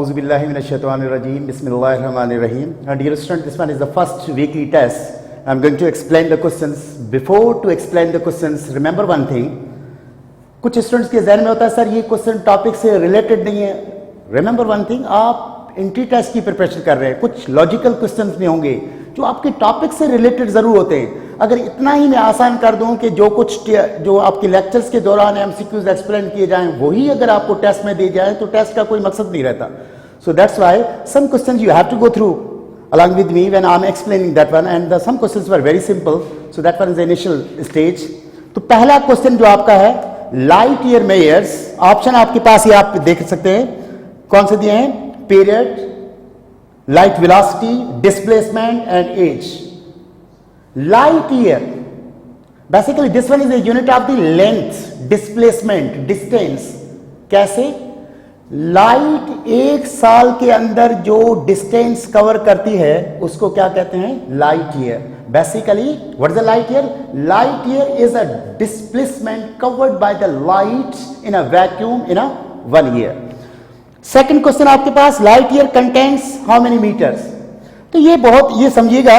Auzubillahiminash-shaytanir-rajim. Bismillahir-rahmanir-rahim. Dear student, this one is the first weekly test. I am going to explain the questions. Before to explain the questions, remember one thing. कुछ students के जहन में होता है sir ये question topic से related नहीं है. रिमेंबर वन थिंग, आप एंट्री टेस्ट की प्रिपरेशन कर रहे हैं, कुछ लॉजिकल क्वेश्चंस भी होंगे जो आपके टॉपिक से रिलेटेड जरूर होते हैं. अगर इतना ही मैं आसान कर दूं कि जो आपके लेक्चर्स के दौरान एमसीक्यूज एक्सप्लेन किए जाएं वही अगर आपको टेस्ट में दिए जाएं तो टेस्ट का कोई मकसद नहीं रहता. So that's why some questions you have to go through along with me when I am explaining that one, and some questions were very simple. So that one is the initial stage. तो पहला question जो आपका है, light year measures. Option आपके पास ये आप देख सकते हैं कौन से दिए हैं, period, light velocity, displacement and age. Light year basically this one is a unit of the length, displacement, distance. कैसे? लाइट एक साल के अंदर जो डिस्टेंस कवर करती है उसको क्या कहते हैं, light year. Basically what is the light year? Light year is a displacement covered by the light in a vacuum in a 1 year. Second question आपके पास, light year contains how many metres. तो ये समझिएगा,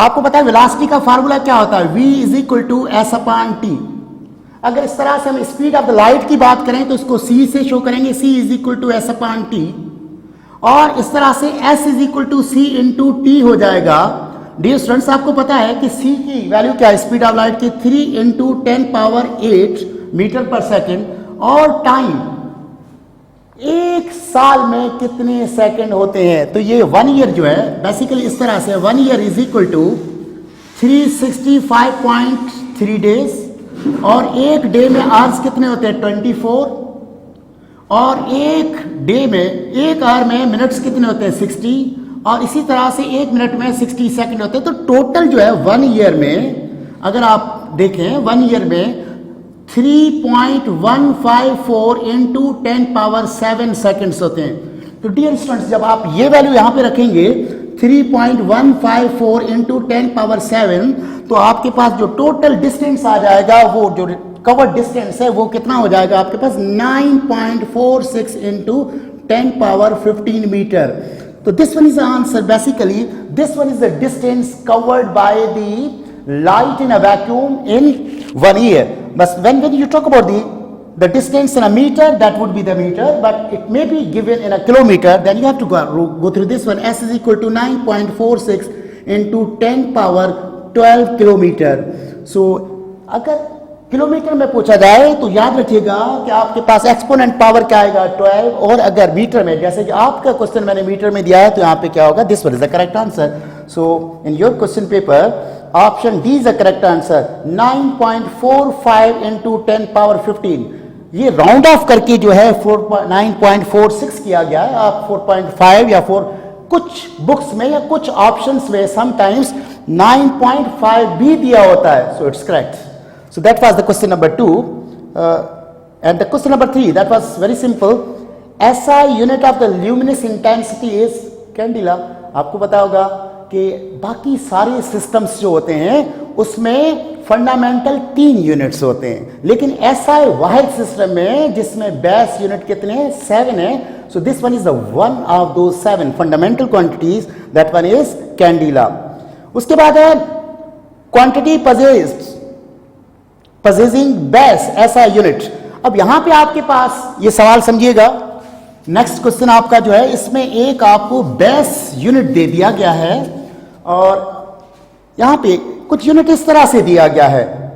आपको पता है velocity का formula क्या होता है, v is equal to S upon T. अगर इस तरह से हम स्पीड ऑफ द लाइट की बात करें तो इसको c से शो करेंगे, c is equal to S upon T, और इस तरह से s is equal to c into T हो जाएगा. डियर स्टूडेंट्स, आपको पता है कि c की वैल्यू क्या है स्पीड ऑफ लाइट की, 3 इंटू 10 पावर 8 मीटर पर सेकेंड, और टाइम एक साल में कितने सेकंड होते हैं. तो ये 1 ईयर जो है बेसिकली इस तरह से 1 year is equal to 365.3 days, और एक डे में आवर्स कितने होते हैं, 24, और एक डे में, एक आवर में मिनट्स कितने होते हैं, 60, और इसी तरह से एक मिनट में 60 सेकंड होते हैं. तो टोटल जो है 1 ईयर में अगर आप देखें 1 ईयर में 3.154 इंटू 10 पावर 7 सेकेंड्स होते हैं. तो डियर स्टूडेंट्स, जब आप ये वैल्यू यहां पे रखेंगे 3.154 इंटू 10 पावर 7, तो आपके पास जो टोटल डिस्टेंस आ जाएगा, वो जो कवर्ड डिस्टेंस है वो कितना हो जाएगा आपके पास, 9.46 इंटू 10 पावर 15 मीटर. तो this one is the answer. Basically this one is the distance covered by the light in a vacuum in 1 year. But when you talk about the distance in a meter, that would be the meter, but it may be given in a kilometer, then you have to go through this one. S is equal to 9.46 into 10 power 12 kilometre. So अगर kilometre में पूछा जाए तो याद रखिएगा कि आपके पास exponent power क्या आएगा, 12, और अगर मीटर में, जैसे कि आपका क्वेश्चन मैंने मीटर में दिया है, तो यहाँ पे क्या होगा, this one is the correct answer. So in your question paper option D is the correct answer. 9.45 into 10 power 15. ये राउंड ऑफ करके जो है 9.46 किया गया है. आप 4.5 या 4, कुछ बुक्स में या कुछ ऑप्शंस में समटाइम्स 9.5 भी दिया होता है. So it's correct. So that was the question number 2, and the question number 3, that was very simple. SI unit of the luminous intensity is candela. आपको पता होगा कि बाकी सारे सिस्टम्स जो होते हैं उसमें फंडामेंटल 3 यूनिट्स होते हैं, लेकिन SI वाहिद सिस्टम में जिसमें बेस यूनिट कितने हैं, 7 है. So this one is the one of those 7 fundamental quantities. That one is candela. उसके बाद है quantity possessing base SI unit. अब यहां पे आपके पास ये सवाल समझिएगा, नेक्स्ट क्वेश्चन आपका जो है इसमें एक आपको बेस यूनिट दे दिया गया है, और यहां पे कुछ यूनिट इस तरह से दिया गया है.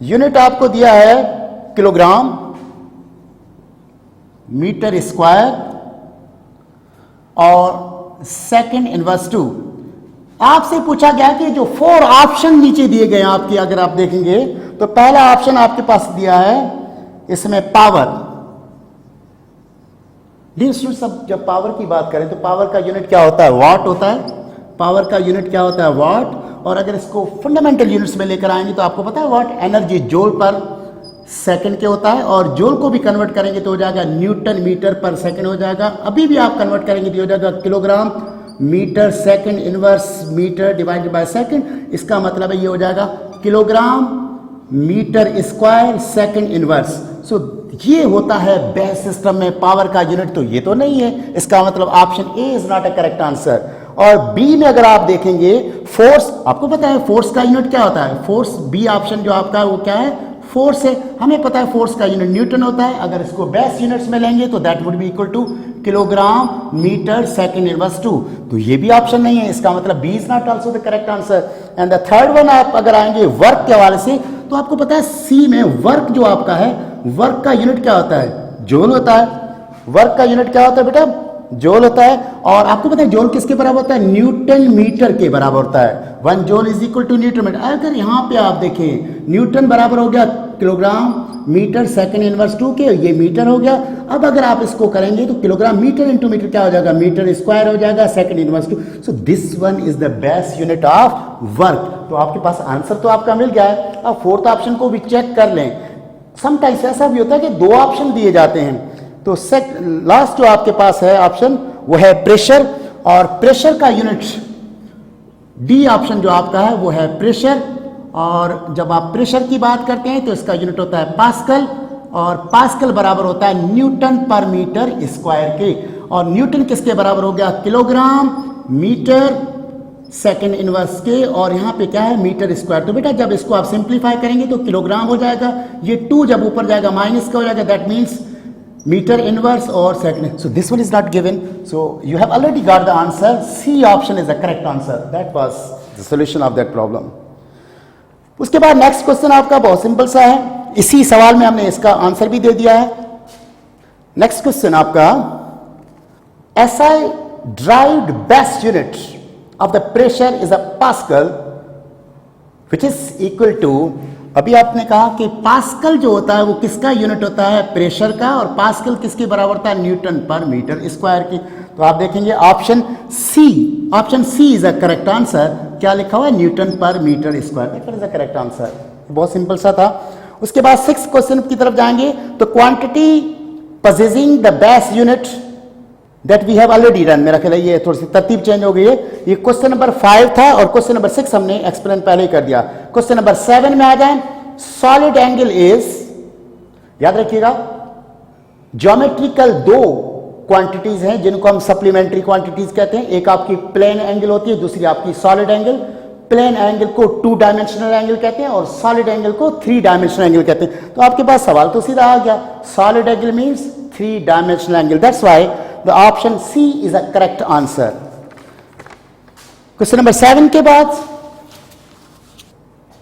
यूनिट आपको दिया है किलोग्राम, मीटर स्क्वायर, और सेकंड इनवर्स 2. आपसे पूछा गया कि जो 4 ऑप्शन नीचे दिए गए हैं आपके, अगर आप देखेंगे तो पहला ऑप्शन आपके पास दिया है इसमें पावर. सब जब पावर की बात करें तो पावर का यूनिट क्या होता है, वाट होता है. पावर का यूनिट क्या होता है, वाट. और अगर इसको फंडामेंटल यूनिट्स में लेकर आएंगे तो आपको पता है वाट एनर्जी जूल पर सेकंड के होता है, और जूल को भी कन्वर्ट करेंगे तो हो जाएगा न्यूटन मीटर पर सेकंड हो जाएगा. अभी भी आप कन्वर्ट करेंगे तो हो जाएगा kilogram metre second inverse metre divided by second. इसका मतलब है ये हो जाएगा kilogram metre square second inverse. So ये होता है बेस सिस्टम में पावर का यूनिट, तो ये तो नहीं है, इसका मतलब option A is not a correct answer. और बी में अगर आप देखेंगे फोर्स, आपको पता है फोर्स का यूनिट क्या होता है, फोर्स, बी ऑप्शन जो आपका वो क्या है, फोर्स है। हमें पता है फोर्स का यूनिट न्यूटन होता है, अगर इसको बेस यूनिट्स में लेंगे तो that would be equal to kilogram metre second inverse 2, तो ये भी ऑप्शन नहीं है, इसका मतलब B is not also the correct answer. And the third one, आप अगर आएंगे वर्क के हवाले से, तो आपको पता है सी में वर्क जो आपका है, वर्क का यूनिट क्या होता है, जूल होता है। वर्क का यूनिट क्या होता है बेटा, जूल होता है। और आपको पता है जूल किसके बराबर होता है, न्यूटन मीटर के बराबर होता है। 1 joule is equal to newton metre. अगर यहां पे आप देखें न्यूटन बराबर हो गया किलोग्राम मीटर सेकंड इनवर्स 2 के, ये मीटर हो गया। अब अगर आप इसको करेंगे तो किलोग्राम मीटर इंटू मीटर क्या हो जाएगा, मीटर स्क्वायर हो जाएगा second inverse 2। So this one is the best unit of work. तो आपके पास आंसर तो आपका मिल गया है। अब फोर्थ ऑप्शन को भी चेक कर लें। समटाइम्स ऐसा भी होता है कि 2 ऑप्शन दिए जाते हैं, तो लास्ट जो आपके पास है ऑप्शन वो है प्रेशर, और प्रेशर का यूनिट डी ऑप्शन जो आपका है वो है प्रेशर। और जब आप प्रेशर की बात करते हैं तो इसका यूनिट होता है पास्कल, और पास्कल बराबर होता है न्यूटन पर मीटर स्क्वायर के। और न्यूटन किसके बराबर हो गया, किलोग्राम मीटर सेकंड इनवर्स के, और यहाँ पे क्या है मीटर स्क्वायर। तो बेटा जब इसको आप सिंप्लीफाई करेंगे तो किलोग्राम हो जाएगा, ये 2 जब ऊपर जाएगा माइनस का हो जाएगा, दैट मीन्स मीटर इनवर्स और second. So this one is not given, so you have already got the answer, C option is the correct answer. That was the solution of that problem. उसके बाद next question आपका बहुत simple सा है, इसी सवाल में हमने इसका आंसर भी दे दिया है। नेक्स्ट क्वेश्चन आपका, SI derived best unit of the pressure is a Pascal which is equal to, अभी आपने कहा कि पास्कल जो होता है वो किसका यूनिट होता है, प्रेशर का, और पास्कल किसके बराबर होता है, न्यूटन पर मीटर स्क्वायर की। तो आप देखेंगे option C is a correct answer. क्या लिखा हुआ है, न्यूटन पर metre square, that is a correct answer. बहुत सिंपल सा था। उसके बाद 6th क्वेश्चन की तरफ जाएंगे, तो quantity possessing the base unit that we have already done. मेरा ख्याल है ये थोड़ी सी तरतीब चेंज हो गई है। ये क्वेश्चन नंबर 5 था और क्वेश्चन नंबर 6 हमने एक्सप्लेन पहले ही कर दिया। क्वेश्चन नंबर 7 में आ जाए, सॉलिड एंगल इज, याद रखिएगा ज्योमेट्रिकल 2 क्वांटिटीज हैं जिनको हम सप्लीमेंट्री क्वांटिटीज कहते हैं। एक आपकी प्लेन एंगल होती है, दूसरी आपकी सॉलिड एंगल। प्लेन एंगल को 2 डायमेंशनल एंगल कहते हैं और सॉलिड एंगल को 3 डायमेंशनल एंगल कहते हैं। तो आपके पास सवाल तो सीधा आ गया, solid angle means 3 dimensional angle, that's why the option C is a correct answer. Question number 7 के बाद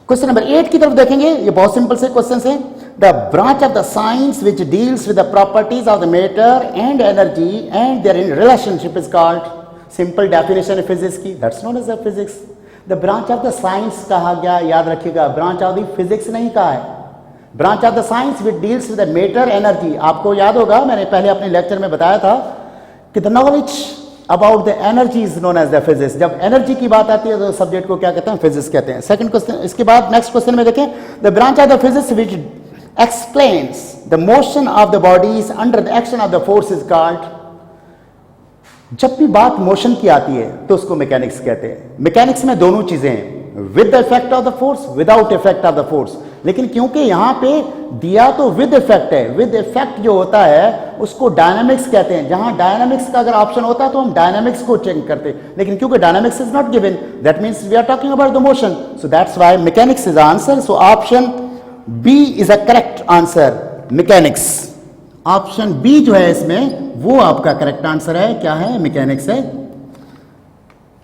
क्वेश्चन नंबर 8 की तरफ देखेंगे। ये बहुत सिंपल से क्वेश्चन है। The branch of the science which deals with the properties of the matter and energy and their in relationship is called, simple definition है फिजिक्स की, that's known as the physics. The branch of the science कहा गया, याद रखिएगा branch of the physics नहीं कहा है, branch of the science which deals with the matter energy. आपको याद होगा मैंने पहले अपने लेक्चर में बताया था कि the knowledge about the energy is known as the physics. जब एनर्जी की बात आती है तो सब्जेक्ट को क्या कहते हैं, फिजिक्स कहते हैं। सेकंड क्वेश्चन, इसके बाद नेक्स्ट क्वेश्चन में देखें, the branch of the physics which explains the motion of the bodies under the action of the force is called. जब भी बात मोशन की आती है तो उसको मैकेनिक्स कहते हैं। मैकेनिक्स में दोनों चीजें हैं, with the effect of the force, without effect of the force. लेकिन क्योंकि यहां पे दिया तो विद इफेक्ट है, विद इफेक्ट जो होता है उसको डायनामिक्स कहते हैं। जहां डायनामिक्स का अगर ऑप्शन होता है तो हम डायनामिक्स को चेक करते हैं, लेकिन क्योंकि dynamics is not given, that means we are talking about the motion, so that's why mechanics is answer. So option B is a correct answer, mechanics. Option B जो है इसमें वो आपका करेक्ट आंसर है, क्या है, मैकेनिक्स है।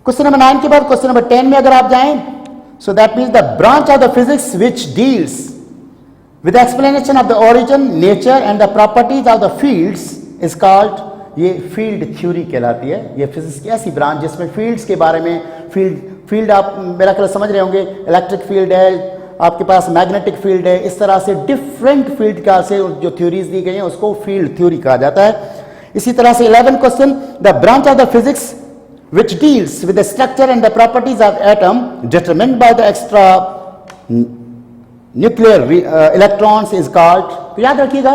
Question number 9 के बाद क्वेश्चन नंबर 10 में अगर आप जाएं, so that means the branch of the physics which deals with the explanation of the origin, nature and the properties of the fields is called, ये फील्ड थ्योरी कहलाती है। ये फिजिक्स की ऐसी ब्रांच जिसमें फील्ड्स के बारे में, फील्ड आप मेरा ख्याल समझ रहे होंगे, इलेक्ट्रिक फील्ड है, आपके पास मैग्नेटिक फील्ड है, इस तरह से डिफरेंट फील्ड का से जो थ्योरीज दी गई हैं उसको फील्ड थ्योरी कहा जाता है। इसी तरह से 11 question, the branch of the physics which deals with the structure and the properties of atom determined by the extra nuclear electrons is called। तो याद रखिएगा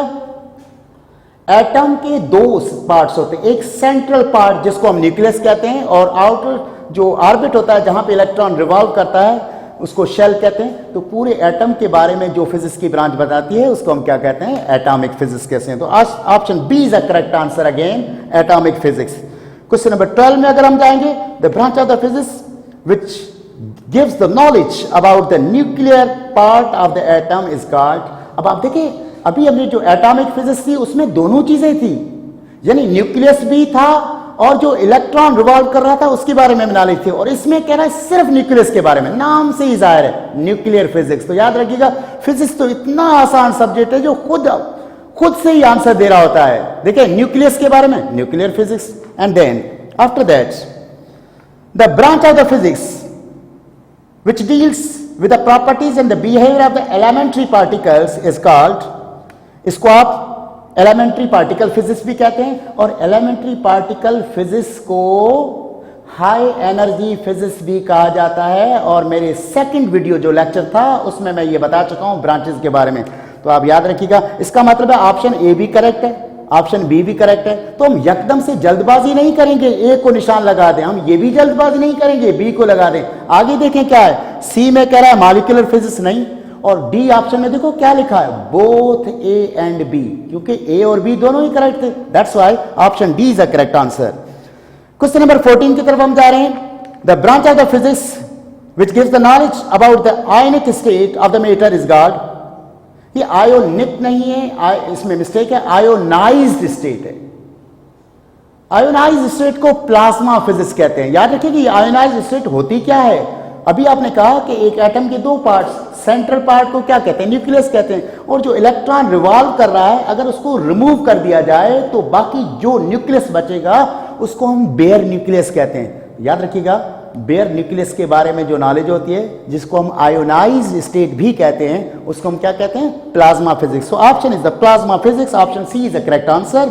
एटम के 2 पार्ट्स होते हैं, एक सेंट्रल पार्ट जिसको हम न्यूक्लियस कहते हैं और आउटर जो ऑर्बिट होता है जहां पे इलेक्ट्रॉन रिवॉल्व करता है उसको शेल कहते हैं। तो पूरे एटम के बारे में जो फिजिक्स की ब्रांच बताती है उसको हम क्या कहते हैं, एटॉमिक फिजिक्स कहते हैं। तो option B is the correct answer again, atomic physics. Question number 12 में अगर हम जाएंगे, the branch of the physics which gives the knowledge about the nuclear part of the atom is called. अब आप देखिए, अभी हमने जो एटॉमिक फिजिक्स थी उसमें दोनों चीजें थी, यानी न्यूक्लियस भी था और जो इलेक्ट्रॉन रिवॉल्व कर रहा था उसके बारे में नॉलेज थी। और इसमें कह रहा है सिर्फ न्यूक्लियस के बारे में, नाम से ही जाहिर है न्यूक्लियर फिजिक्स। तो याद रखिएगा, फिजिक्स तो इतना आसान सब्जेक्ट है जो खुद से ही आंसर दे रहा होता है। देखिए न्यूक्लियस के बारे में nuclear physics, and then after that the branch of the physics which deals with the properties and the behavior of the elementary particles is called, इसको आप एलिमेंट्री पार्टिकल फिजिक्स भी कहते हैं, और एलिमेंट्री पार्टिकल फिजिक्स को high energy physics भी कहा जाता है। और मेरे सेकंड वीडियो जो लेक्चर था उसमें मैं ये बता चुका हूं ब्रांचेस के बारे में। तो आप याद रखिएगा, इसका मतलब है ऑप्शन ए भी करेक्ट है, ऑप्शन बी भी करेक्ट है। तो हम यकदम से जल्दबाजी नहीं करेंगे, ए को निशान लगा दें, हम ये भी जल्दबाजी नहीं करेंगे, बी को लगा दें। आगे देखें क्या है, सी में कह रहा है मॉलिक्यूलर फिजिक्स नहीं, और डी ऑप्शन में देखो क्या लिखा है, बोथ ए एंड बी, क्योंकि ए और बी दोनों ही करेक्ट थे। That's why option D is the correct answer. Question number 14 की तरफ हम जा रहे हैं। The branch of the physics which gives the knowledge about the ionic state of the matter is called. ये आयोनिक नहीं है, इसमें मिस्टेक है, आयोनाइज्ड स्टेट है। आयोनाइज्ड स्टेट को प्लाज्मा फिजिक्स कहते हैं। याद रखिए कि आयोनाइज्ड स्टेट होती क्या है। अभी आपने कहा कि एक एटम के दो पार्ट्स, सेंट्रल पार्ट को क्या कहते हैं, न्यूक्लियस कहते हैं, और जो इलेक्ट्रॉन रिवॉल्व कर रहा है अगर उसको रिमूव कर दिया जाए तो बाकी जो न्यूक्लियस बचेगा उसको हम बेयर न्यूक्लियस कहते हैं। याद रखिएगा, बेयर न्यूक्लियस के बारे में जो नॉलेज होती है, जिसको हम आयोनाइज्ड स्टेट भी कहते हैं, उसको हम क्या कहते हैं, plasma physics. So option is the plasma physics, option C is the correct answer.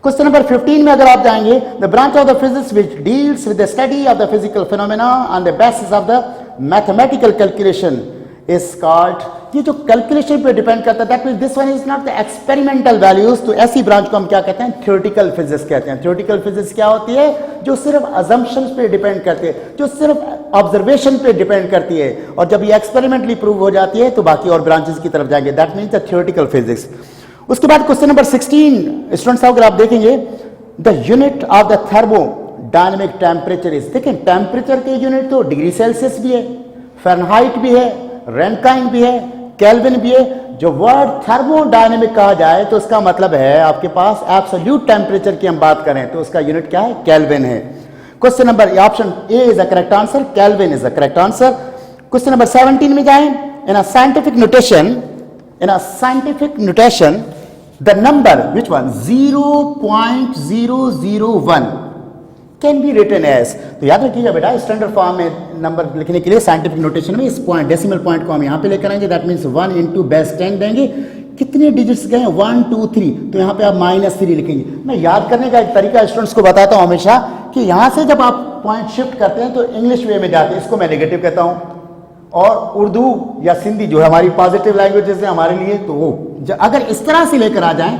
Question number 15 में अगर आप जाएंगे, the branch of the physics which deals with the study of the physical phenomena on the basis of the mathematical calculation is called. ये जो calculation पे depend करता है, that means this one is not the experimental values. तो ऐसी branch को हम क्या कहते हैं, थ्योरेटिकल फिजिक्स कहते हैं। थ्योरेटिकल फिजिक्स क्या होती है, जो सिर्फ अजम्पशंस पे डिपेंड करती है, जो सिर्फ ऑब्जर्वेशन पे डिपेंड करती है, और जब ये एक्सपेरिमेंटली प्रूव हो जाती है तो बाकी और ब्रांचेस की तरफ जाएंगे। That means the theoretical physics. उसके बाद क्वेश्चन नंबर 16 स्टूडेंट्स, अगर आप देखेंगे, the unit of the thermodynamic temperature is. देखें, टेम्परेचर के यूनिट तो डिग्री सेल्सियस भी है, फ़ारेनहाइट भी है, रैंकाइन भी है, केल्विन भी है। जो वर्ड थर्मोडायनेमिक कहा जाए तो उसका मतलब है आपके पास एब्सोल्यूट टेम्परेचर की हम बात करें तो उसका यूनिट क्या है, केल्विन है। Question number, option A is the correct answer, kelvin is the correct answer. Question number 17 में जाएं। In a scientific notation the number which one 0.001 can be written as. तो याद रखिएगा बेटा, स्टैंडर्ड फॉर्म में नंबर लिखने के लिए साइंटिफिक नोटेशन में इस पॉइंट, डेसिमल पॉइंट को हम यहां पे लेकर आएंगे। दैट मींस 1 into बेस 10 देंगे। कितने डिजिट्स गए, 1 2 3, तो यहां पे आप -3 लिखेंगे। मैं याद करने का एक तरीका स्टूडेंट्स को बताता हूं हमेशा कि यहां से जब आप पॉइंट शिफ्ट करते हैं तो इंग्लिश वे में जाते हैं, इसको मैं नेगेटिव कहता हूं, और उर्दू या सिंधी जो है हमारी पॉजिटिव लैंग्वेजेस है हमारे लिए, तो वो अगर इस तरह से लेकर आ जाएं,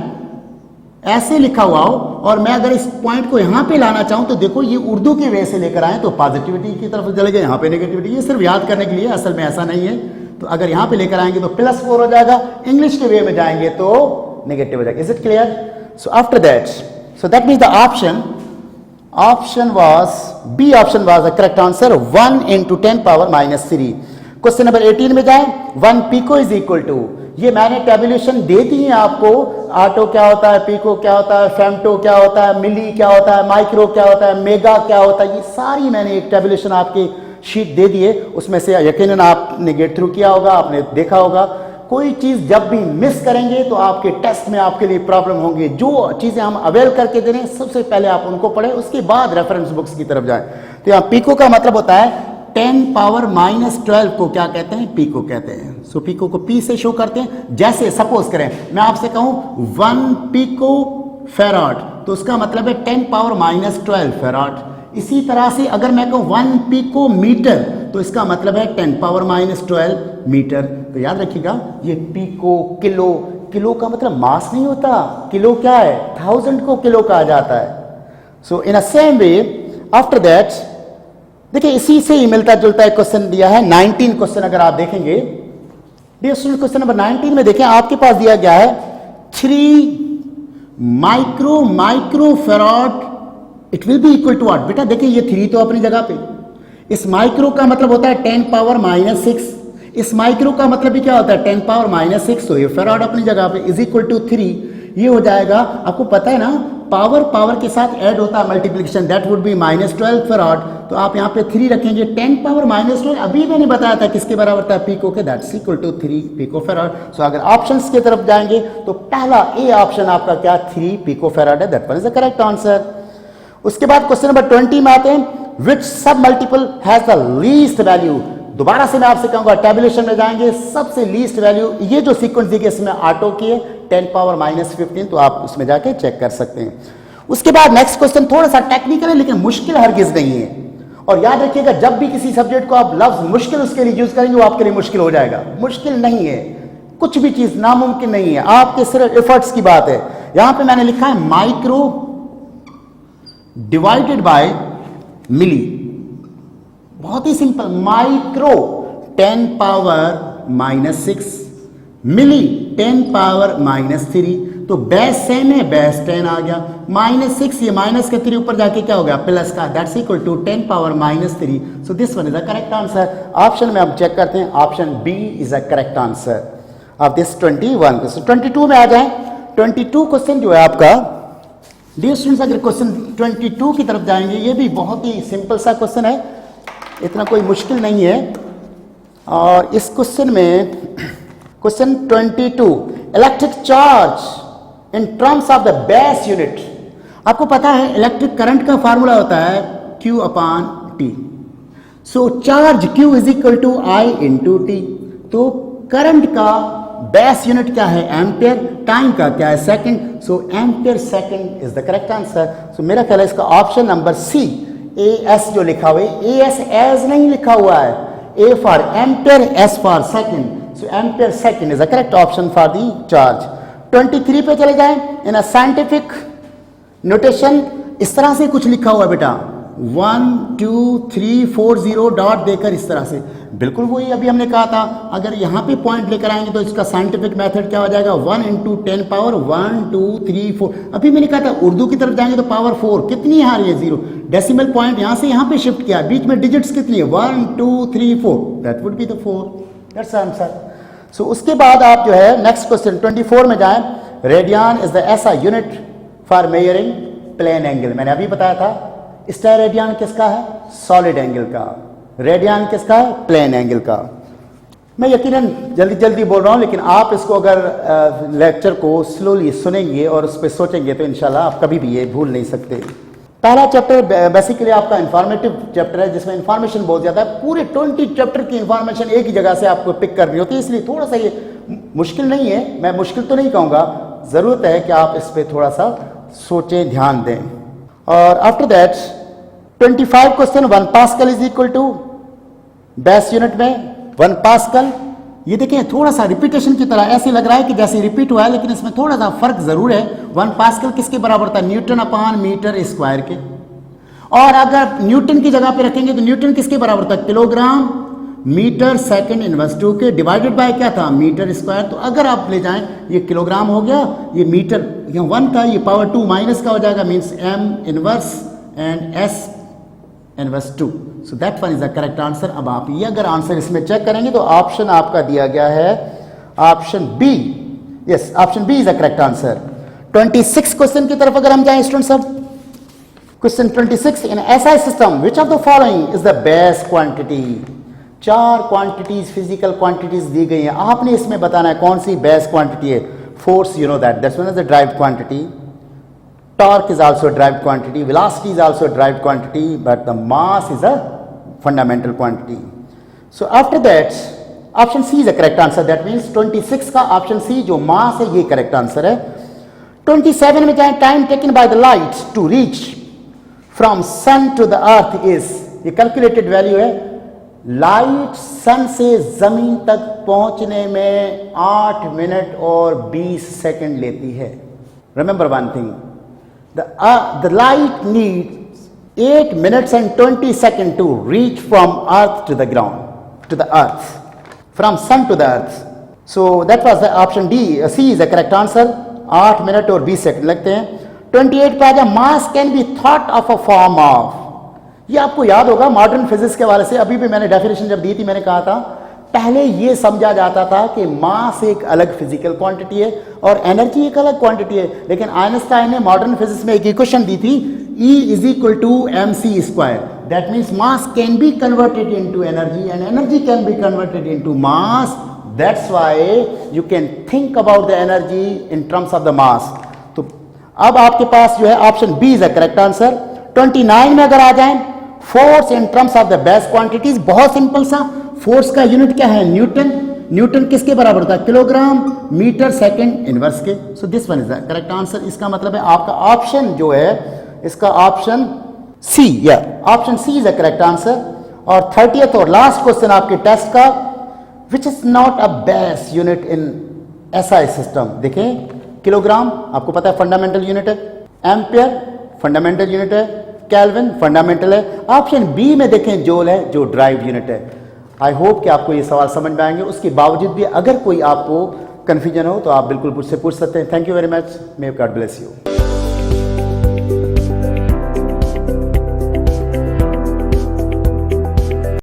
ऐसे लिखा हुआ हो, और मैं अगर इस पॉइंट को यहां पे लाना चाहूं तो देखो ये उर्दू के वे से लेकर आए तो पॉजिटिविटी की तरफ चले गए, यहां पे नेगेटिविटी। ये सिर्फ याद करने के लिए, असल में ऐसा नहीं है। तो अगर यहां पे लेकर आएंगे तो +4 हो जाएगा, इंग्लिश के वे में जाएंगे तो नेगेटिव हो जाएगा। Is it clear? So after that, so that means the option was B, option was the correct answer, 1 into 10 power -3। Question number 18 में जाएं। 1 पिको इज इक्वल टू, ये मैंने टेबुलेशन दे दी है आपको, आटो क्या होता है, पिको क्या होता है, फेम्टो क्या होता है, मिली क्या होता है, माइक्रो क्या होता है, मेगा क्या होता है, ये सारी मैंने एक टेबुलेशन आपकी शीट दे दी है। उसमें से यकीनन आपने गेट थ्रू किया होगा, आपने देखा होगा। कोई चीज जब भी मिस करेंगे तो आपके टेस्ट में आपके लिए प्रॉब्लम होंगी। जो चीजें हम अवेल करके दे रहे हैं सबसे पहले आप उनको पढ़ें, उसके बाद रेफरेंस बुक्स की तरफ जाएं। तो यहाँ पिको का मतलब होता है 10 power -12 को क्या कहते हैं, पिको कहते हैं। सो पिको को पी से शो करते हैं। जैसे सपोज करें मैं आपसे कहूं 1 पिको फेराड, तो उसका मतलब है 10 power -12 फेराड। इसी तरह से अगर मैं कहूं 1 पिको मीटर, तो इसका मतलब है 10 power -12 मीटर। तो याद रखिएगा, ये पिको, किलो, किलो का मतलब मास नहीं होता, किलो क्या है, 1000 को किलो कहा जाता है। So in a same way after that देखिए इसी से ही मिलता जुलता एक क्वेश्चन दिया है 19 क्वेश्चन अगर आप देखेंगे डियर स्टूडेंट क्वेश्चन नंबर 19 में देखें आपके पास दिया गया है 3 micro farad it will be equal to what. बेटा देखिए ये 3 तो अपनी जगह पे, इस माइक्रो का मतलब होता है 10 पावर -6, इस माइक्रो का मतलब भी क्या होता है 10 पावर -6, तो ये फेराड अपनी जगह पे इज इक्वल टू 3। ये हो जाएगा, आपको पता है ना पावर के साथ ऐड होता है multiplication, that would B -12 farad. तो आप यहाँ पे 3 रखेंगे, 10 पावर -12 अभी मैंने बताया था किसके बराबर था, पिको के, that's equal to 3 pico farad. So अगर ऑप्शंस की तरफ जाएंगे तो पहला ए ऑप्शन आपका क्या 3 पिको फेराड है, that one is the correct answer. उसके बाद क्वेश्चन नंबर 20 में आते हैं विच सब multiple has the least value. दोबारा से मैं आपसे कहूंगा टेबुलेशन में जाएंगे, सबसे लीस्ट वैल्यू ये जो सीक्वेंस दी गई इसमें ऑटो की है 10 पावर -15, तो आप उसमें जाके चेक कर सकते हैं। उसके बाद नेक्स्ट क्वेश्चन थोड़ा सा टेक्निकल है लेकिन मुश्किल हरगिज नहीं है, और याद रखिएगा जब भी किसी सब्जेक्ट को आप लफ्ज मुश्किल उसके लिए यूज करेंगे वो आपके लिए मुश्किल हो जाएगा। मुश्किल नहीं है, कुछ भी चीज नामुमकिन नहीं है, आपके सिर्फ एफर्ट्स की बात है। यहां पे मैंने लिखा है माइक्रो डिवाइडेड बाय मिली, बहुत ही सिंपल, माइक्रो 10 पावर -6, मिली 10 पावर -3, तो बेस सेम है, बेस 10 आ गया, -6 ये माइनस के 3 ऊपर जाके क्या हो गया प्लस का, that's equal to 10 power -3। So this one is the correct answer. Option में हम चेक करते हैं, option B is the correct answer of this 21 question. 22 में आ जाए, 22 क्वेश्चन जो है आपका डियर स्टूडेंट्स, अगर क्वेश्चन 22 की तरफ जाएंगे, ये भी बहुत ही सिंपल सा क्वेश्चन है, इतना कोई मुश्किल नहीं है। और इस क्वेश्चन में question 22 electric charge in terms of the base unit. आपको पता है इलेक्ट्रिक करंट का फार्मूला होता है Q/T। So charge Q is equal to I into T, तो करंट का बेस यूनिट क्या है एम्पियर, टाइम का क्या है second, so ampere second is the correct answer. So मेरा ख्याल है इसका ऑप्शन नंबर सी AS जो लिखा हुआ है, AS एज नहीं लिखा हुआ है, A for ampere, S for second, so ampere second is the correct option for the charge. 23 पे चले जाएं, इन अ साइंटिफिक नोटेशन इस तरह से कुछ लिखा हुआ है बेटा, 1 2 3 4 0 डॉट देकर इस तरह से, बिल्कुल वही अभी हमने कहा था। अगर यहाँ पे पॉइंट लेकर आएंगे तो इसका साइंटिफिक मेथड क्या हो जाएगा, 1 × 10 पावर 1 2 3 4। अभी मैंने कहा था उर्दू की तरफ जाएंगे तो पावर 4 कितनी है, आ रही है 0, डेसिमल पॉइंट यहाँ से यहाँ पे शिफ्ट किया, बीच में डिजिट्स कितनी है 1 2 3 4, that would be the 4, that's answer. So उसके बाद आप जो है नेक्स्ट क्वेश्चन 24 में जाएं, रेडियन इज द ऐसा unit for measuring plane angle. मैंने अभी बताया था स्टेरेडियन किसका है, सॉलिड एंगल का, रेडियन किसका है, प्लेन एंगल का। मैं यकीनन जल्दी जल्दी बोल रहा हूं लेकिन आप इसको अगर लेक्चर को स्लोली सुनेंगे और उस पर सोचेंगे तो इंशाल्लाह आप कभी भी ये भूल नहीं सकते। पहला चैप्टर बेसिकली आपका इंफॉर्मेटिव चैप्टर है जिसमें इंफॉर्मेशन बहुत ज्यादा है, पूरे 20 चैप्टर की इंफॉर्मेशन एक ही जगह से आपको पिक करनी होती है, इसलिए थोड़ा सा ये मुश्किल नहीं है, मैं मुश्किल तो नहीं कहूँगा, ज़रूरत है कि आप इस पर थोड़ा सा सोचें, ध्यान दें। और after that 25 question 1 pascal is equal to base unit में 1 पास्कल। ये देखें थोड़ा सा रिपीटेशन की तरह ऐसे लग रहा है कि जैसे रिपीट हुआ है, लेकिन इसमें थोड़ा सा फर्क जरूर है। 1 पास्कल किसके बराबर था, न्यूटन/मीटर स्क्वायर के, और अगर न्यूटन की जगह पे रखेंगे तो न्यूटन किसके बराबर था, किलोग्राम मीटर सेकंड इनवर्स 2 के, डिवाइडेड बाय क्या था, मीटर स्क्वायर। तो अगर आप ले जाएं ये किलोग्राम हो गया, ये मीटर यहाँ 1 था, ये पावर 2 माइनस का हो जाएगा, means m inverse and s inverse 2, so that one is the correct answer. अब आप ये अगर आंसर इसमें चेक करेंगे तो ऑप्शन आपका दिया गया है option B, yes option B is the correct answer. 26 question की तरफ अगर हम जाएं स्टूडेंट सब, question 26 in SI system which of the following is the base quantity. 4 quantities physical quantities दी गई हैं, आपने इसमें बताना है कौन सी बेस क्वांटिटी है। Force you know that's one is the derived quantity, torque is also a derived quantity, velocity is also a derived quantity, but the mass is a fundamental quantity. So after that option C is the correct answer, that means 26 का option C जो mass है ये correct answer है। 27 में जाएं, time taken by the light to reach from sun to the earth is, ये calculated value है, light सन से जमीन तक पहुंचने में 8 मिनट और 20 सेकंड लेती है। Remember one thing, the light needs 8 minutes and 20 seconds to reach from earth to the ground, to the earth, from sun to the earth. So that was the option D. C is the correct answer. 8 minute और 20 second लगते हैं. 28 पे आ जाए, मास can be thought of a form of. ये आपको याद होगा modern physics के वाले से, अभी भी मैंने डेफिनेशन जब दी थी मैंने कहा था पहले ये समझा जाता था कि मास एक अलग फिजिकल क्वांटिटी है और एनर्जी एक अलग क्वांटिटी है, लेकिन आइंस्टाइन ने मॉडर्न फिजिक्स में एक इक्वेशन दी थी E is equal to mc square. That means mass can be converted into energy and energy can be converted into mass. That's why you can think about the energy in terms of the mass. तो अब आपके पास जो है option B is the correct answer. 29 में अगर आ जाएं, force in terms of the base quantities, बहुत सिंपल सा. फोर्स का यूनिट क्या है? न्यूटन. न्यूटन किसके बराबर होता है? किलोग्राम मीटर सेकंड इनवर्स के. सो this one is the correct answer. इसका मतलब है आपका ऑप्शन जो है इसका ऑप्शन सी, या option C is the correct answer. और 30th और लास्ट क्वेश्चन आपके टेस्ट का, which is not a base unit in SI system. देखें, किलोग्राम आपको पता है फंडामेंटल यूनिट है, एम्पियर फंडामेंटल यूनिट है, केल्विन फंडामेंटल है. ऑप्शन बी में देखें जूल है जो ड्राइव यूनिट है. आई होप कि आपको ये सवाल समझ में आएंगे. उसके बावजूद भी अगर कोई आपको कंफ्यूजन हो तो आप बिल्कुल मुझसे पूछ सकते हैं. Thank you very much. May God bless you.